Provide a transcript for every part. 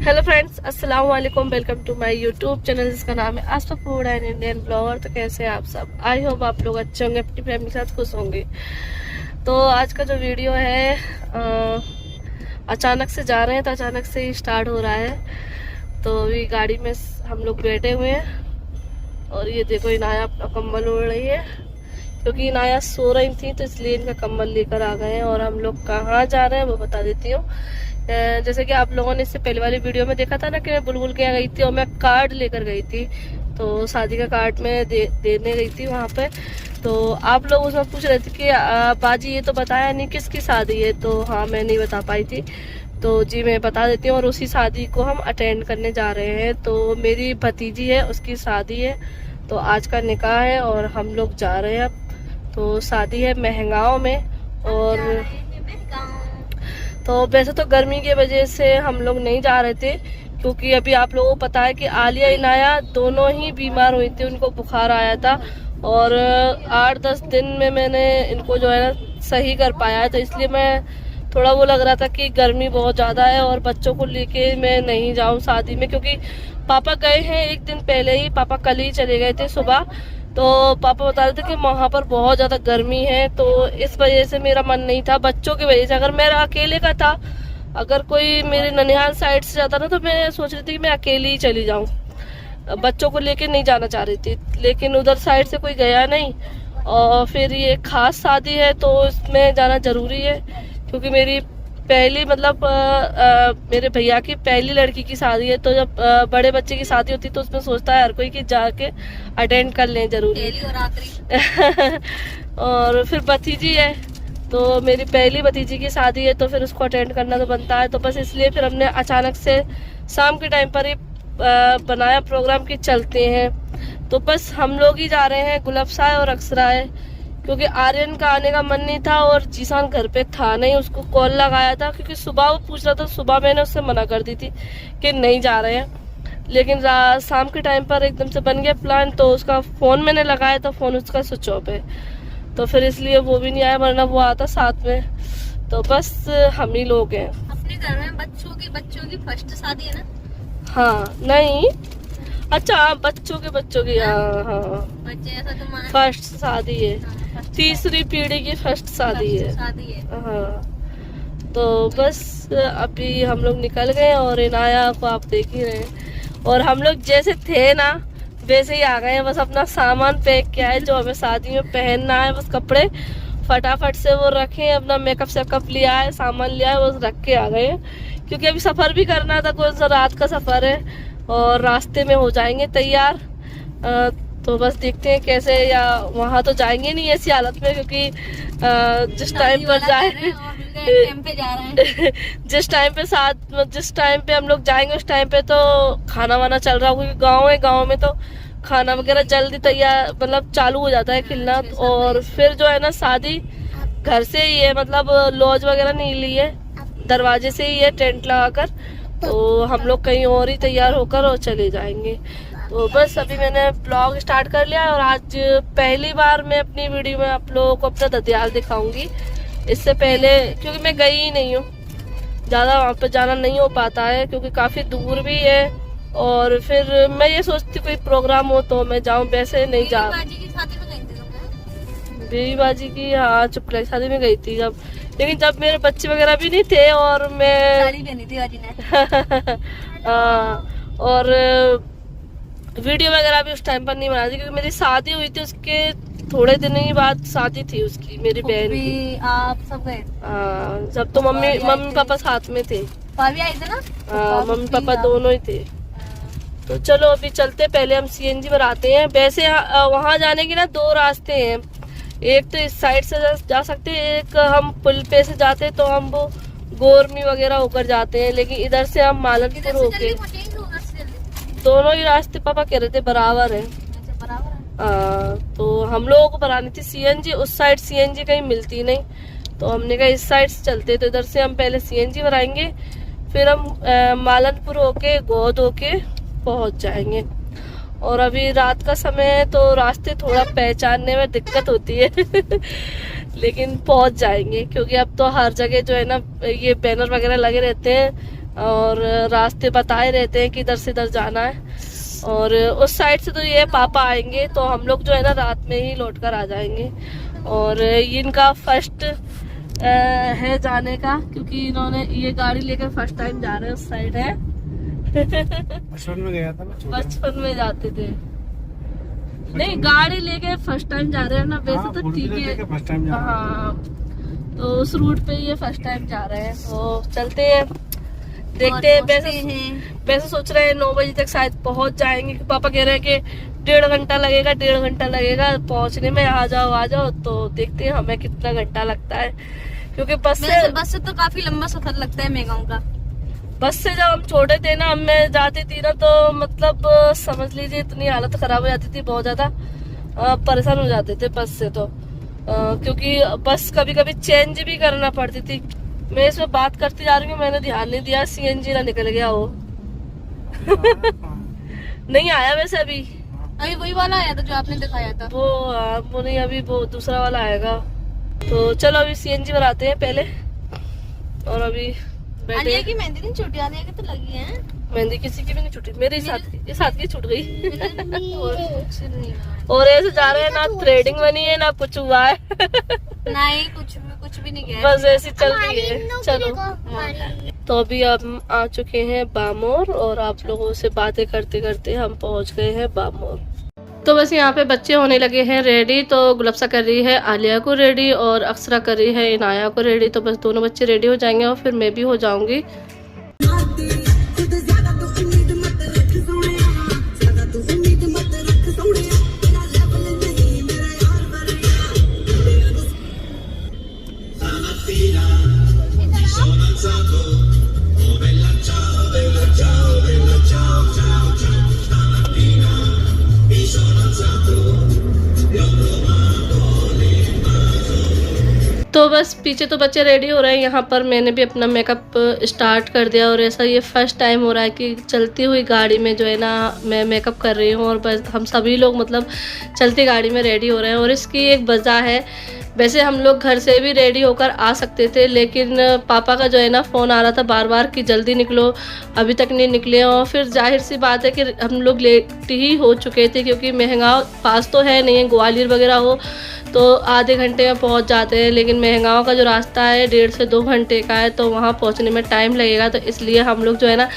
Hello friends, अस्सलाम वालेकुम। Welcome to my YouTube channel जिसका नाम है Aastha food and Indian blogger. तो कैसे हैं आप सब? आई होप आप लोग अच्छे होंगे, अपनी फैमिली के साथ खुश होंगे। तो आज का जो वीडियो है अचानक से जा रहे हैं, तो अचानक से ही स्टार्ट हो रहा है। तो अभी गाड़ी में हम लोग बैठे हुए हैं और ये देखो इनाया अपना कम्बल ओढ़ रही है, क्योंकि इनाया सो रही थी तो इसलिए इनका कम्बल लेकर आ गए हैं। और हम लोग कहाँ जा रहे हैं वो बता देती हूँ। जैसे कि आप लोगों ने इससे पहले वाली वीडियो में देखा था ना कि मैं बुलबुल के यहाँ गई थी और मैं कार्ड लेकर गई थी, तो शादी का कार्ड में देने गई थी वहाँ पे। तो आप लोग उसमें पूछ रहे थे कि बाजी ये तो बताया नहीं किसकी शादी है। तो हाँ, मैं नहीं बता पाई थी, तो जी मैं बता देती हूँ। और उसी शादी को हम अटेंड करने जा रहे हैं। तो मेरी भतीजी है, उसकी शादी है, तो आज का निकाह है और हम लोग जा रहे हैं अब। तो शादी है महंगाओं में। और तो वैसे तो गर्मी की वजह से हम लोग नहीं जा रहे थे, क्योंकि अभी आप लोगों को पता है कि आलिया इनाया दोनों ही बीमार हुई थी, उनको बुखार आया था। और 8-10 दिन में मैंने इनको जो है ना सही कर पाया है। तो इसलिए मैं थोड़ा वो लग रहा था कि गर्मी बहुत ज़्यादा है और बच्चों को लेके मैं नहीं जाऊँ शादी में, क्योंकि पापा गए हैं एक दिन पहले ही। पापा कल ही चले गए थे सुबह। तो पापा बता रहे थे कि वहाँ पर बहुत ज़्यादा गर्मी है, तो इस वजह से मेरा मन नहीं था, बच्चों की वजह से। अगर मेरा अकेले का था, अगर कोई मेरे ननिहाल साइड से जाता ना, तो मैं सोच रही थी कि मैं अकेली ही चली जाऊँ, बच्चों को लेके नहीं जाना चाह रही थी। लेकिन उधर साइड से कोई गया नहीं। और फिर ये खास शादी है तो इसमें जाना ज़रूरी है, क्योंकि मेरी पहली मतलब मेरे भैया की पहली लड़की की शादी है। तो जब बड़े बच्चे की शादी होती है तो उसमें सोचता है हर कोई कि जाके अटेंड कर लें जरूरी। और फिर भतीजी है, तो मेरी पहली भतीजी की शादी है, तो फिर उसको अटेंड करना तो बनता है। तो बस इसलिए फिर हमने अचानक से शाम के टाइम पर ही बनाया प्रोग्राम कि चलते हैं। तो बस हम लोग ही जा रहे हैं, गुलाबशाह है और अक्सरा है, क्योंकि आर्यन का आने का मन नहीं था और जीसान घर पे था नहीं। उसको कॉल लगाया था क्योंकि सुबह वो पूछ रहा था, सुबह मैंने उससे मना कर दी थी कि नहीं जा रहे हैं। लेकिन शाम के टाइम पर एकदम से बन गया प्लान, तो उसका फ़ोन मैंने लगाया था, फ़ोन उसका स्विच ऑफ है, तो फिर इसलिए वो भी नहीं आया, वरना वो आता साथ में। तो बस हम ही लोग हैं अपने घर में। बच्चों की फर्स्ट शादी है ना? हाँ, नहीं, अच्छा बच्चों की हाँ बच्चे ऐसा तो फर्स्ट शादी है, तीसरी पीढ़ी की फर्स्ट शादी है। हाँ, तो बस अभी हम लोग निकल गए और इनाया को आप देख ही रहे हैं। और हम लोग जैसे थे ना वैसे ही आ गए हैं, बस अपना सामान पैक किया है जो हमें शादी में पहनना है, बस कपड़े फटाफट से वो रखे, अपना मेकअप शेकअप लिया है, सामान लिया है, बस रख के आ गए हैं। क्योंकि अभी सफ़र भी करना था, कौन सा रात का सफ़र है और रास्ते में हो जाएंगे तैयार। तो बस देखते हैं कैसे, या वहाँ तो जाएंगे नहीं ऐसी हालत में, क्योंकि जिस टाइम पर जाए जिस टाइम पे हम लोग जाएंगे उस टाइम पे तो खाना वाना चल रहा होगा, क्योंकि गाँव है, गाँव में तो खाना वगैरह जल्दी तैयार मतलब चालू हो जाता है खिलना। और फिर जो है ना शादी घर से ही है, मतलब लॉज वगैरह नहीं ली है, दरवाजे से ही है टेंट लगाकर। तो हम लोग कहीं और ही तैयार होकर और चले जाएंगे। तो बस अभी मैंने ब्लॉग स्टार्ट कर लिया है और आज पहली बार मैं अपनी वीडियो में आप लोगों को अपना ददियाल दिखाऊंगी। इससे पहले क्योंकि मैं गई ही नहीं हूँ, ज़्यादा वहाँ पर जाना नहीं हो पाता है, क्योंकि काफ़ी दूर भी है। और फिर मैं ये सोचती कोई प्रोग्राम हो तो मैं जाऊँ, वैसे नहीं जा। बेबी बाजी की हाँ चुपड़ा की शादी में गई थी जब, लेकिन जब मेरे बच्चे वगैरह भी नहीं थे और मैं साड़ी पहनी थी बाजी ने। और वीडियो वगैरह भी उस टाइम पर नहीं बना थी, क्योंकि मेरी शादी हुई थी उसके थोड़े दिन ही बाद शादी थी उसकी, मेरी बहन की। आप सब गए? जब तो मम्मी पापा साथ में थे। भाभी आई थे ना? मम्मी पापा दोनों ही थे। तो चलो अभी चलते, पहले हम सीएनजी पर आते हैं। वैसे वहाँ जाने के ना 2 रास्ते हैं, एक तो इस साइड से जा सकते हैं, एक हम पुल पे से जाते तो हम वो गोरमी वगैरह होकर जाते हैं, लेकिन इधर से हम मालनपुर होके। दोनों ही रास्ते पापा कह रहे थे बराबर है। तो हम लोगों को बनानी थी सीएनजी, उस साइड सीएनजी कहीं मिलती नहीं, तो हमने कहा इस साइड से चलते। तो इधर से हम पहले सीएनजी भराएंगे, फिर हम मालनपुर होके गोद होके पहुंच जाएंगे। और अभी रात का समय है तो रास्ते थोड़ा पहचानने में दिक्कत होती है लेकिन पहुंच जाएंगे, क्योंकि अब तो हर जगह जो है ना ये बैनर वगैरह लगे रहते हैं और रास्ते बताए रहते हैं कि इधर से इधर जाना है। और उस साइड से तो ये पापा आएंगे तो हम लोग जो है ना रात में ही लौट कर आ जाएंगे। और ये इनका फर्स्ट है जाने का, क्योंकि इन्होंने ये गाड़ी लेकर फर्स्ट टाइम जा रहे हैं। उस साइड है बचपन में गया था मैं, बचपन में जाते थे। नहीं, गाड़ी लेके फर्स्ट टाइम जा रहे हैं ना, वैसे तो ठीक है। फर्स्ट टाइम हाँ, तो उस रूट पे ये फर्स्ट टाइम जा रहे हैं, तो चलते हैं देखते हैं। वैसे सोच रहे हैं 9 बजे तक शायद पहुंच जाएंगे। पापा कह रहे हैं कि 1.5 घंटा लगेगा, 1.5 घंटा लगेगा पहुंचने में। आ जाओ, तो देखते हैं हमें कितना घंटा लगता है, क्योंकि बस से तो काफी लंबा सफर लगता है मेगांव का। बस से जब हम छोटे थे ना, मैं जाती थी ना, तो मतलब समझ लीजिए इतनी हालत खराब हो जाती थी, बहुत ज्यादा परेशान हो जाते थे बस से। तो क्योंकि बस कभी कभी चेंज भी करना पड़ती थी। मैं इसमें बात करती जा रही हूँ, मैंने ध्यान नहीं दिया सीएनजी ना निकल गया हो। नहीं आया वैसे अभी वही वाला आया था जो आपने दिखाया था। वो नहीं, अभी वो दूसरा वाला आएगा। तो चलो अभी सीएनजी बनाते हैं पहले। और अभी आलिया की मेहंदी नहीं छूटी, आलिया की तो लगी है। मेहंदी किसी की भी नहीं छूटी, मेरे साथ की छूट गई। और और ऐसे जा रहे हैं, ना थ्रेडिंग बनी है ना कुछ हुआ है। नहीं, कुछ भी नहीं गया, बस ऐसी चल रही है। चलो, तो अभी हम आ चुके हैं बामोर, और आप लोगों से बातें करते करते हम पहुंच गए हैं बामोर। तो बस यहाँ पे बच्चे होने लगे हैं रेडी। तो गुलफ्सा कर रही है आलिया को रेडी, और अक्षरा कर रही है इनाया को रेडी। तो बस दोनों बच्चे रेडी हो जाएंगे और फिर मैं भी हो जाऊंगी। तो बस पीछे तो बच्चे रेडी हो रहे हैं, यहाँ पर मैंने भी अपना मेकअप स्टार्ट कर दिया। और ऐसा ये फर्स्ट टाइम हो रहा है कि चलती हुई गाड़ी में जो है ना मैं मेकअप कर रही हूँ। और बस हम सभी लोग मतलब चलती गाड़ी में रेडी हो रहे हैं। और इसकी एक वजह है, वैसे हम लोग घर से भी रेडी होकर आ सकते थे, लेकिन पापा का जो है ना फ़ोन आ रहा था बार बार कि जल्दी निकलो, अभी तक नहीं निकले। और फिर जाहिर सी बात है कि हम लोग लेट ही हो चुके थे, क्योंकि महंगाव पास तो है नहीं, ग्वालियर वगैरह हो तो आधे घंटे में पहुंच जाते हैं, लेकिन महंगाव का जो रास्ता है 1.5 से 2 घंटे का है, तो वहां पहुंचने में टाइम लगेगा। तो इसलिए हम लोग जो है ना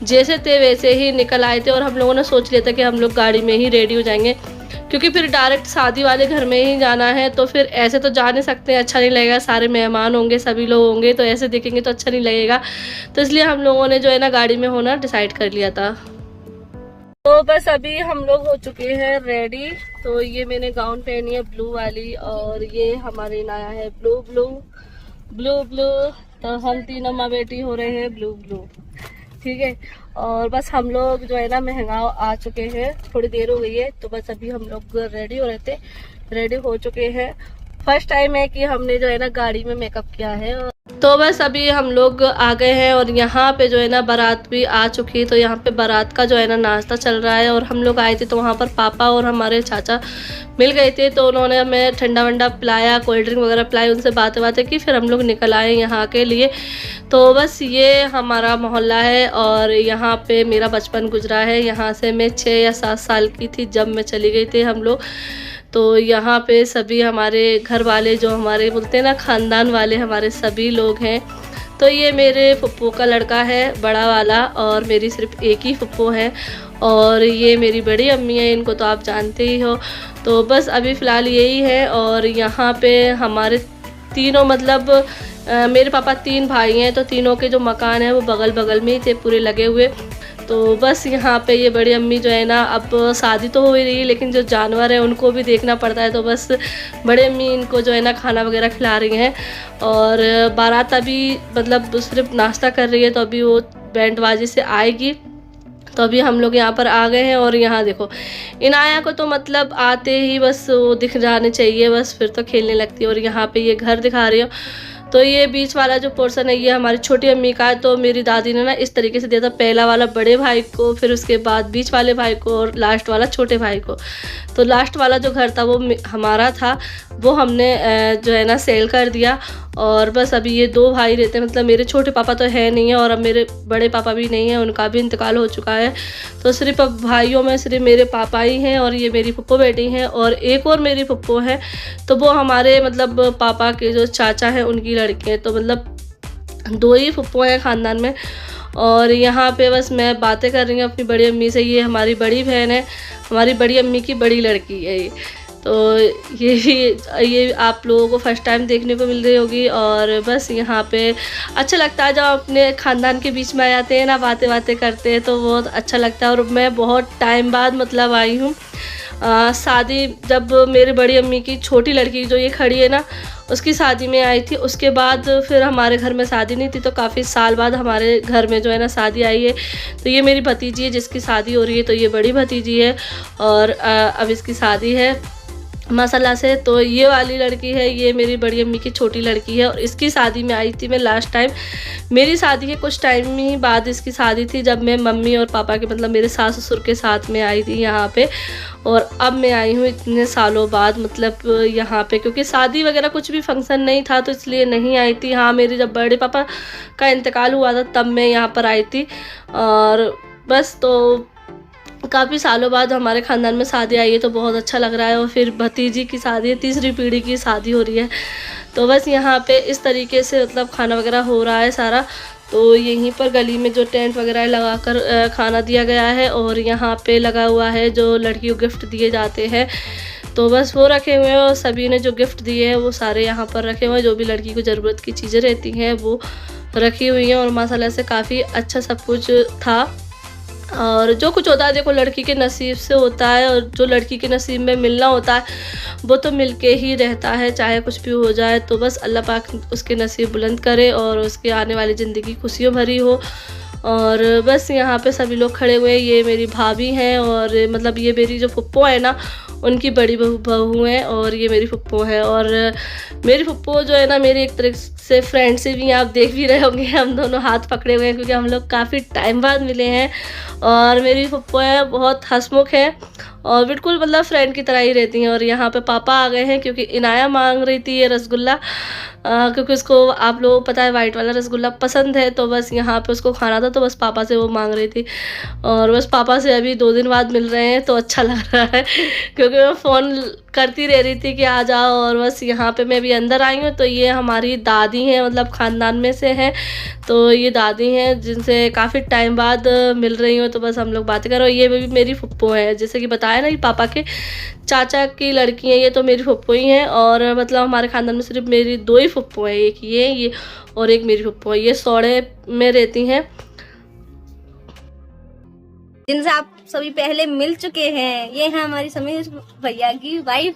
जैसे थे वैसे ही निकल आए थे। और हम लोगों ने सोच लिया था कि हम लोग गाड़ी में ही रेडी हो जाएंगे, क्योंकि फिर डायरेक्ट शादी वाले घर में ही जाना है। तो फिर ऐसे तो जा नहीं सकते, अच्छा नहीं लगेगा, सारे मेहमान होंगे, सभी लोग होंगे, तो ऐसे देखेंगे तो अच्छा नहीं लगेगा। तो इसलिए हम लोगों ने जो है ना गाड़ी में होना डिसाइड कर लिया था। तो बस अभी हम लोग हो चुके हैं रेडी। तो ये मैंने गाउन पहनी है ब्लू वाली, और ये हमारे नया है ब्लू। तो हम तीनों माँ बेटी हो रहे हैं ब्लू, ठीक है। और बस हम लोग जो है ना महंगाव आ चुके हैं, थोड़ी देर हो गई है। तो बस अभी हम लोग रेडी हो रहे थे, रेडी हो चुके हैं। फर्स्ट टाइम है कि हमने जो है ना गाड़ी में मेकअप किया है। तो बस अभी हम लोग आ गए हैं, और यहाँ पे जो है ना बारात भी आ चुकी है। तो यहाँ पे बारात का जो है ना नाश्ता चल रहा है। और हम लोग आए थे तो वहाँ पर पापा और हमारे चाचा मिल गए थे, तो उन्होंने हमें ठंडा वंडा पिलाया, कोल्ड ड्रिंक वगैरह पिलाई, उनसे बातें की, फिर हम लोग निकल आए यहाँ के लिए। तो बस ये हमारा मोहल्ला है, और यहाँ पे मेरा बचपन गुजरा है। यहाँ से मैं 6 या 7 साल की थी जब मैं चली गई थी हम लोग। तो यहाँ पे सभी हमारे घर वाले, जो हमारे बोलते हैं ना ख़ानदान वाले, हमारे सभी लोग हैं। तो ये मेरे फुप्पो का लड़का है बड़ा वाला, और मेरी सिर्फ एक ही फुप्पो है। और ये मेरी बड़ी अम्मी है, इनको तो आप जानते ही हो। तो बस अभी फ़िलहाल यही है। और यहाँ पे हमारे तीनों मतलब मेरे पापा 3 भाई हैं, तो तीनों के जो मकान हैं वो बगल बगल में ही थे पूरे लगे हुए। तो बस यहाँ पे ये बड़ी अम्मी जो है ना, अब शादी तो हो ही रही है, लेकिन जो जानवर है उनको भी देखना पड़ता है। तो बस बड़े अम्मी इनको जो है ना खाना वगैरह खिला रही हैं। और बारात अभी मतलब सिर्फ नाश्ता कर रही है, तो अभी वो बैंड बाजी से आएगी। तो अभी हम लोग यहाँ पर आ गए हैं। और यहाँ देखो इनाया को तो मतलब आते ही बस वो दिख जाने चाहिए, बस फिर तो खेलने लगती है। और यहाँ पे ये घर दिखा रही हो, तो ये बीच वाला जो पोर्शन है ये हमारी छोटी अम्मी का है। तो मेरी दादी ने ना इस तरीके से दिया था, पहला वाला बड़े भाई को, फिर उसके बाद बीच वाले भाई को, और लास्ट वाला छोटे भाई को। तो लास्ट वाला जो घर था वो हमारा था, वो हमने जो है ना सेल कर दिया। और बस अभी ये 2 भाई रहते हैं, मतलब मेरे छोटे पापा तो है नहीं है और अब मेरे बड़े पापा भी नहीं है, उनका भी इंतकाल हो चुका है। तो सिर्फ अब भाइयों में सिर्फ मेरे पापा ही हैं और ये मेरी फुप्पो बेटी हैं और एक और मेरी फुप्पो है, तो वो हमारे मतलब पापा के जो चाचा हैं उनकी लड़की है। तो मतलब 2 ही फुप्पो हैं ख़ानदान में। और यहाँ पे बस मैं बातें कर रही हूँ अपनी बड़ी अम्मी से। ये हमारी बड़ी बहन है, हमारी बड़ी अम्मी की बड़ी लड़की है ये। तो ये आप लोगों को फर्स्ट टाइम देखने को मिल रही होगी। और बस यहाँ पे अच्छा लगता है जब अपने ख़ानदान के बीच में आ जाते हैं ना, बातें करते हैं तो बहुत अच्छा लगता है। और मैं बहुत टाइम बाद मतलब आई हूँ शादी, जब मेरी बड़ी अम्मी की छोटी लड़की जो ये खड़ी है ना, उसकी शादी में आई थी। उसके बाद फिर हमारे घर में शादी नहीं थी, तो काफ़ी साल बाद हमारे घर में जो है ना शादी आई है। तो ये मेरी भतीजी है जिसकी शादी हो रही है, तो ये बड़ी भतीजी है और अब इसकी शादी है माशाल्लाह से। तो ये वाली लड़की है, ये मेरी बड़ी अम्मी की छोटी लड़की है और इसकी शादी में आई थी मैं लास्ट टाइम। मेरी शादी के कुछ टाइम ही बाद इसकी शादी थी, जब मैं मम्मी और पापा के मतलब मेरे सास ससुर के साथ में आई थी यहाँ पे। और अब मैं आई हूँ इतने सालों बाद मतलब यहाँ पे, क्योंकि शादी वगैरह कुछ भी फंक्शन नहीं था तो इसलिए नहीं आई थी। हाँ, मेरे जब बड़े पापा का इंतकाल हुआ था तब मैं यहाँ पर आई थी। और बस तो काफ़ी सालों बाद हमारे ख़ानदान में शादी आई है तो बहुत अच्छा लग रहा है। और फिर भतीजी की शादी है, तीसरी पीढ़ी की शादी हो रही है। तो बस यहाँ पे इस तरीके से मतलब खाना वगैरह हो रहा है सारा। तो यहीं पर गली में जो टेंट वगैरह लगाकर खाना दिया गया है और यहाँ पे लगा हुआ है जो लड़की को गिफ्ट दिए जाते हैं, तो बस वो रखे हुए हैं। और सभी ने जो गिफ्ट दिए हैं वो सारे यहाँ पर रखे हुए हैं, जो भी लड़की को ज़रूरत की चीज़ें रहती हैं वो रखी हुई हैं। और माशाल्लाह से काफ़ी अच्छा सब कुछ था। और जो कुछ होता है देखो लड़की के नसीब से होता है, और जो लड़की के नसीब में मिलना होता है वो तो मिलके ही रहता है, चाहे कुछ भी हो जाए। तो बस अल्लाह पाक उसके नसीब बुलंद करे और उसके आने वाली ज़िंदगी खुशियों भरी हो। और बस यहाँ पे सभी लोग खड़े हुए हैं। ये मेरी भाभी हैं और मतलब ये मेरी जो फुप्पो है ना उनकी बड़ी बहू हैं और ये मेरी फुप्पो है। और मेरी फुप्पो जो है ना मेरी एक तरह से फ्रेंड से भी आप देख भी रहे होंगे, हम दोनों हाथ पकड़े हुए हैं क्योंकि हम लोग काफ़ी टाइम बाद मिले हैं। और मेरी फुप्पो है बहुत हंसमुख है और बिल्कुल मतलब फ्रेंड की तरह ही रहती हैं। और यहाँ पे पापा आ गए हैं क्योंकि इनाया मांग रही थी ये रसगुल्ला, क्योंकि उसको आप लोगों को पता है वाइट वाला रसगुल्ला पसंद है। तो बस यहाँ पे उसको खाना था तो बस पापा से वो मांग रही थी। और बस पापा से अभी 2 दिन बाद मिल रहे हैं तो अच्छा लग रहा है क्योंकि मैं फ़ोन करती रह रही थी कि आ जाओ। और बस यहाँ पे मैं अभी अंदर आई हूँ। तो ये हमारी दादी हैं, मतलब ख़ानदान में से हैं। तो ये दादी हैं जिनसे काफ़ी टाइम बाद मिल रही हूँ। तो बस हम लोग बातें कर रहे हैं। ये भी मेरी फुप्पो है, जैसे कि बताया ना, ये पापा के चाचा की लड़की है, ये तो मेरी फुप्पो ही हैं। और मतलब हमारे ख़ानदान में सिर्फ मेरी 2 ही फुप्पो हैं, एक ये और एक मेरी फुप्पो है। ये सौड़े में रहती हैं, जिनसे आप सभी पहले मिल चुके हैं। ये है हमारी समीर भैया की वाइफ,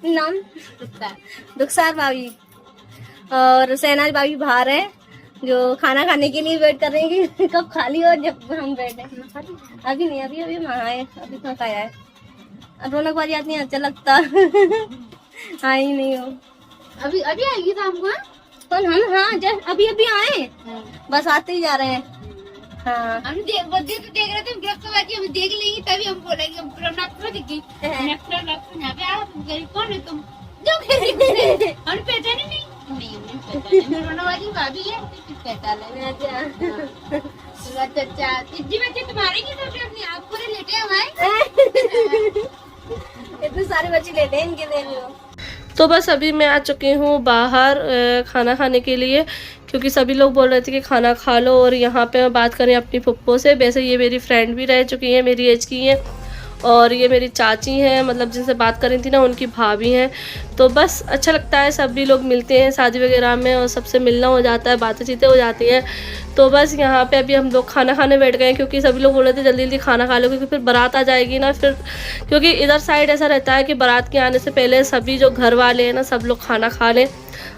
नाम रुखसार भाभी। और सहनाज भाभी बाहर है जो खाना खाने के लिए वेट कर रहे हैं कि कब खाली हो जब हम बैठे। अभी नहीं, अभी वहाँ है, अभी कहाँ खाया है। रौनक वाली आती है, अच्छा लगता आई नहीं हो। अभी आएगी शाम को। तो हम हाँ अभी आए, बस आते ही जा रहे हैं। हाँ हम देख रहे थे हम देख लेंगे तभी हम बोलेंगे। यहाँ पे आओ, तुम गरीब कौन है तुम? हम पहचाने नहीं वाली भाभी है, पहचान अच्छा जी बच्चे तुम्हारे की अपने आप पूरे लेटे हमारे इतने सारे बच्चे लेटे हैं इनके लिए। तो बस अभी मैं आ चुकी हूँ बाहर खाना खाने के लिए, क्योंकि सभी लोग बोल रहे थे कि खाना खा लो। और यहाँ पे मैं बात करें अपनी फुप्पो से, वैसे ये मेरी फ्रेंड भी रह चुकी हैं, मेरी एज की हैं। और ये मेरी चाची हैं, मतलब जिनसे बात कर रही थी ना उनकी भाभी हैं। तो बस अच्छा लगता है, सभी लोग मिलते हैं शादी वगैरह में और सबसे मिलना हो जाता है, बातें चीतें हो जाती हैं। तो बस यहाँ पे अभी हम लोग खाना खाने बैठ गए हैं, क्योंकि सभी लोग बोल रहे थे जल्दी जल्दी खाना खा लो क्योंकि फिर बारात आ जाएगी ना। फिर क्योंकि इधर साइड ऐसा रहता है कि बारात के आने से पहले सभी जो घर वाले हैं ना सब लोग खाना खा लें।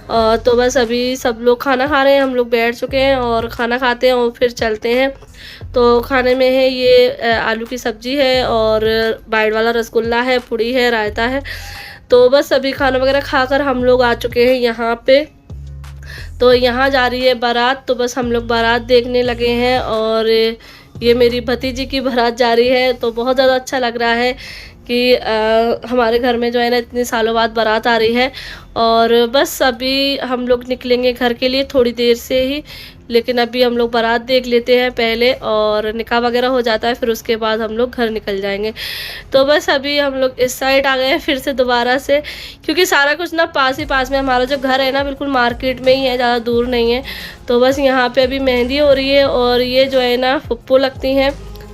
तो बस अभी सब लोग खाना खा रहे हैं, हम लोग बैठ चुके हैं और खाना खाते हैं और फिर चलते हैं। तो खाने में है ये आलू की सब्ज़ी है और वाइट वाला रसगुल्ला है, पूड़ी है, रायता है। तो बस अभी खाना वगैरह खाकर हम लोग आ चुके हैं यहाँ पे। तो यहाँ जा रही है बारात, तो बस हम लोग बारात देखने लगे हैं। और ये मेरी भतीजी की बारात जा रही है, तो बहुत ज़्यादा अच्छा लग रहा है कि हमारे घर में जो है ना इतने सालों बाद बारात आ रही है। और बस अभी हम लोग निकलेंगे घर के लिए थोड़ी देर से ही, लेकिन अभी हम लोग बारात देख लेते हैं पहले और निकाह वगैरह हो जाता है, फिर उसके बाद हम लोग घर निकल जाएंगे। तो बस अभी हम लोग इस साइड आ गए हैं फिर से दोबारा से, क्योंकि सारा कुछ ना पास ही पास में, हमारा जो घर है ना बिल्कुल मार्केट में ही है, ज़्यादा दूर नहीं है। तो बस यहाँ पे अभी मेहंदी हो रही है और ये जो है ना फुप्पो लगती हैं,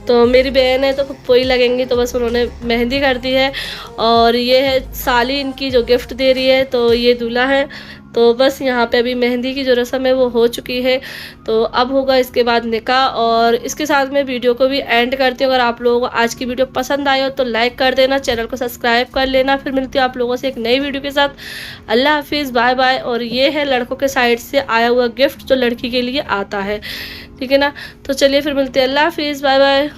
तो मेरी बहन है तो फुप्पो ही लगेंगी, तो बस उन्होंने मेहंदी कर दी है। और ये है साली इनकी जो गिफ्ट दे रही है, तो ये दूल्हा है। तो बस यहाँ पे अभी मेहंदी की जो रस्म है वो हो चुकी है, तो अब होगा इसके बाद निकाह। और इसके साथ मैं वीडियो को भी एंड करती हूँ। अगर आप लोगों को आज की वीडियो पसंद आई हो तो लाइक कर देना, चैनल को सब्सक्राइब कर लेना। फिर मिलती हूँ आप लोगों से एक नई वीडियो के साथ। अल्लाह हाफिज़, बाय बाय। और ये है लड़कों के साइड से आया हुआ गिफ्ट जो लड़की के लिए आता है, ठीक है ना। तो चलिए फिर मिलते हैं, अल्लाह हाफिज़, बाय बाय।